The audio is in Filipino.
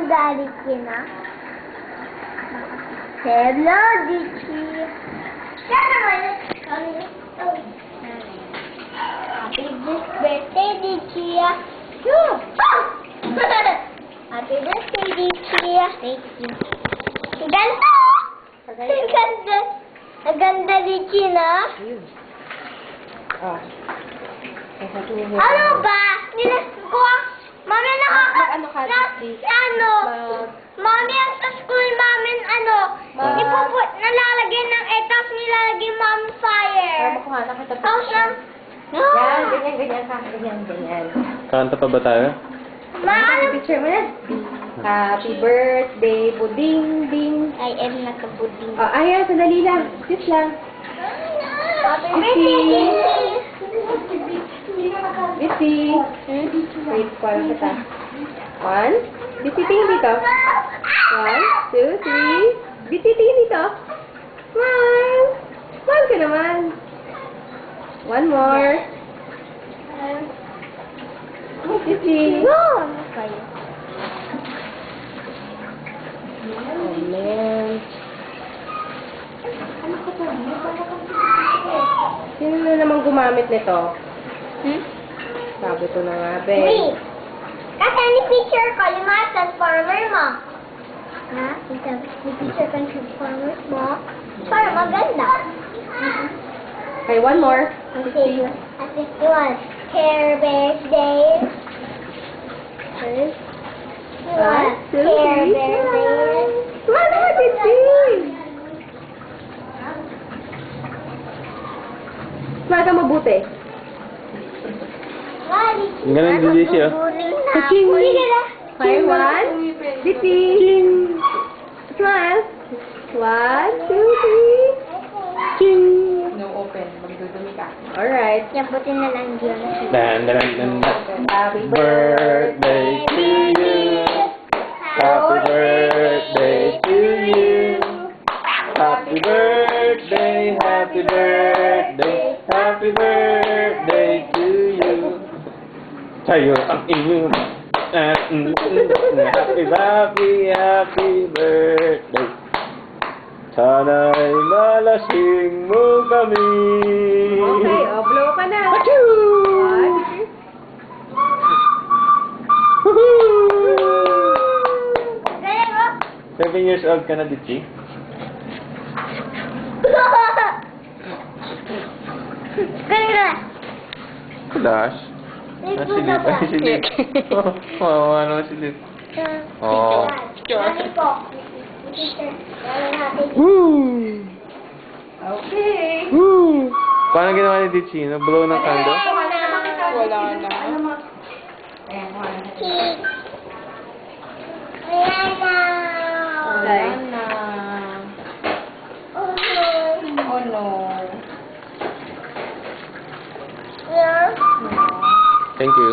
Daddy Kina. Hello, Dichi. Happy birthday, Dichi. Happy birthday, Dichi. Thank you. Ang ganda! Ang ganda! Ang ganda, Dichi, na? Oh. Ano ba? Ko, Mami, Ano ka, Dichi? Mami, ang sa school namin, nalalagay ng tapos nilalagay Mami fire. Para makuha na kita. Tapos Yan, ganyan ka. Ganyan. Kanta pa ba tayo? Picture mo yan. Happy birthday, buding, ding. I am nakabuding. Oh, ayan, sandali lang. Just lang. Happy birthday, Bitsy. Wait, kuha kita. 1. Bitsy, tingin dito. 1, 2, 3. Bitsy, tingin dito. Smile. Smile ka naman. One more. Bitsy. No! Ano kayo? Oh, man. Sino na naman gumamit nito? Sabi ko na nga, be. Wait! Kasi ni picture ko, yung mga transformer mo. Ha? Yung picture ko yung transformers mo. Para maganda. Okay, one more. Okay, at 51. Care birthday. Okay. 1, 2, 3. Care birthday. Smile naman, Bitsy. Smile ka mabuti. Ang galing din Dichi, oh. Ka-ching. Okay, 1. Bitsy. Smile. 1, 2, 3. Ching. No open. Magdudumi ka. Alright. Yabutin na lang yun. Dan, dan, dan, dan. Happy Birthday to you. Happy birthday to you. Happy birthday, happy birthday, happy birthday to you. Sa'yo ang inyong happy birthday. Sana'y malasing mo kami. Okay, blow ka na. Achoo! 7 years old ka na, Dichi? Galing na. Flash? Silip. Ay, silip. Oh, ano silip? Oh. Mami po. Teacher, gawin natin. Woo! Okay. Woo! Paano ginawa ni Dichi? Nag-blow ng candle? Wala na. Cake. Ayan na. Wala na. Oh no. Oh no. Yeah. Thank you.